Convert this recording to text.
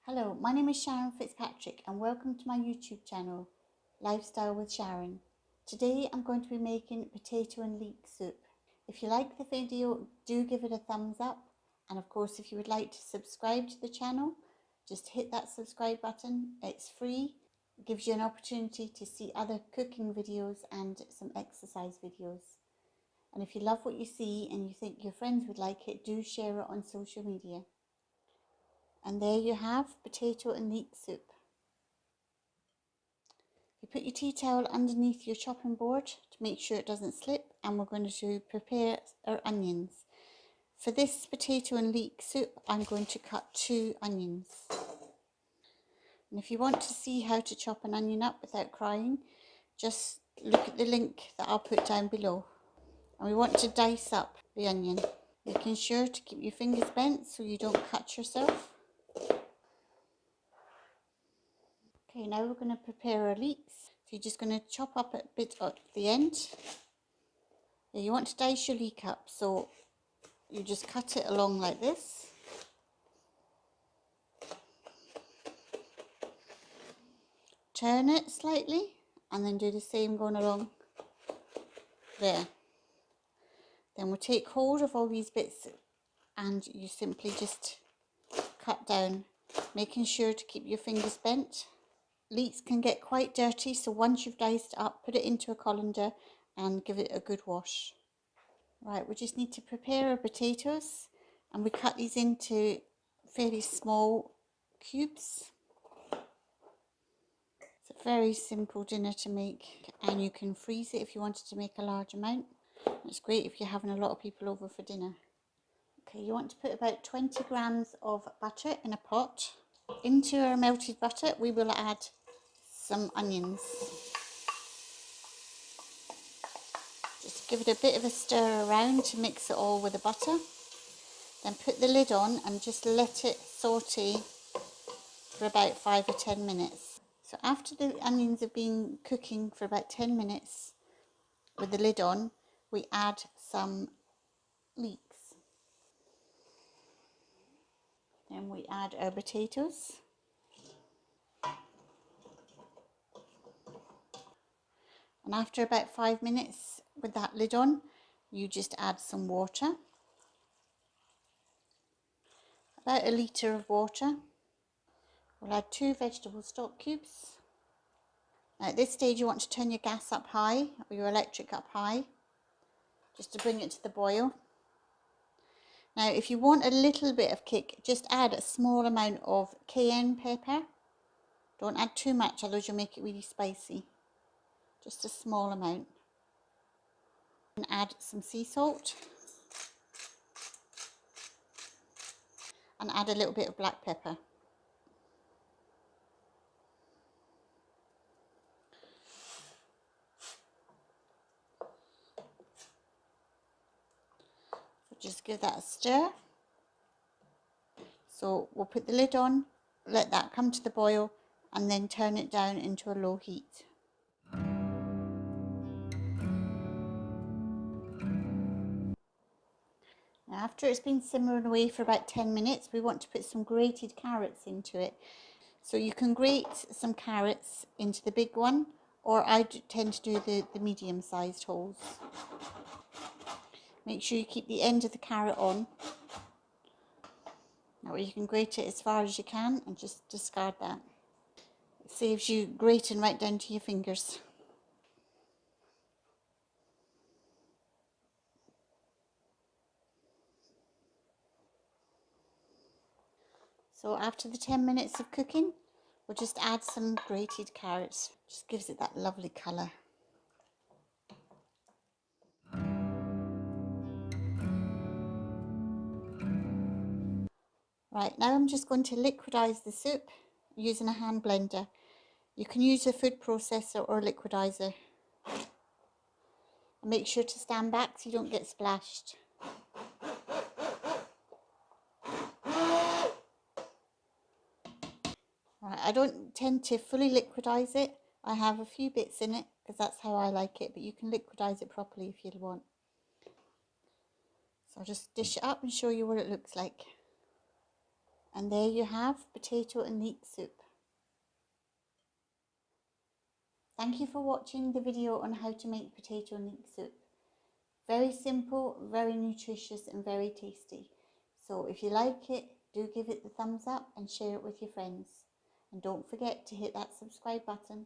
Hello, my name is Sharon Fitzpatrick and welcome to my YouTube channel, Lifestyle with Sharon. Today I'm going to be making potato and leek soup. If you like the video, do give it a thumbs up, and of course if you would like to subscribe to the channel, just hit that subscribe button. It's free, it gives you an opportunity to see other cooking videos and some exercise videos. And if you love what you see and you think your friends would like it, do share it on social media. And there you have potato and leek soup. You put your tea towel underneath your chopping board to make sure it doesn't slip, and we're going to prepare our onions. For this potato and leek soup, I'm going to cut 2 onions. And if you want to see how to chop an onion up without crying, just look at the link that I'll put down below. And we want to dice up the onion, making sure to keep your fingers bent so you don't cut yourself. Okay, now we're going to prepare our leeks. So you're just going to chop up a bit at the end. You want to dice your leek up, so you just cut it along like this. Turn it slightly and then do the same going along there. Then we'll take hold of all these bits and you simply just cut down, making sure to keep your fingers bent. Leeks can get quite dirty, so once you've diced it up, put it into a colander and give it a good wash. Right, we just need to prepare our potatoes, and we cut these into fairly small cubes. It's a very simple dinner to make, and you can freeze it if you wanted to make a large amount. It's great if you're having a lot of people over for dinner. Okay, you want to put about 20 grams of butter in a pot. Into our melted butter, we will add some onions. Just give it a bit of a stir around to mix it all with the butter. Then put the lid on and just let it saute for about 5 or 10 minutes. So after the onions have been cooking for about 10 minutes with the lid on, we add some leeks. Then we add our potatoes. And after about 5 minutes with that lid on, you just add some water. About 1 litre of water. We'll add 2 vegetable stock cubes. Now at this stage you want to turn your gas up high, or your electric up high, just to bring it to the boil. Now if you want a little bit of kick, just add a small amount of cayenne pepper. Don't add too much, otherwise you'll make it really spicy. Just a small amount. And add some sea salt. And add a little bit of black pepper. So just give that a stir. So we'll put the lid on, let that come to the boil, and then turn it down into a low heat. Now after it's been simmering away for about 10 minutes, we want to put some grated carrots into it. So you can grate some carrots into the big one, or I tend to do the medium-sized holes. Make sure you keep the end of the carrot on. Now you can grate it as far as you can and just discard that. It saves you grating right down to your fingers. So after the 10 minutes of cooking, we'll just add some grated carrots. Just gives it that lovely colour. Right, now I'm just going to liquidize the soup using a hand blender. You can use a food processor or a liquidizer. And make sure to stand back so you don't get splashed. Right, I don't tend to fully liquidize it. I have a few bits in it because that's how I like it, but you can liquidize it properly if you want. So I'll just dish it up and show you what it looks like. And there you have potato and leek soup. Thank you for watching the video on how to make potato and leek soup. Very simple, very nutritious and very tasty. So if you like it, do give it the thumbs up and share it with your friends. And don't forget to hit that subscribe button.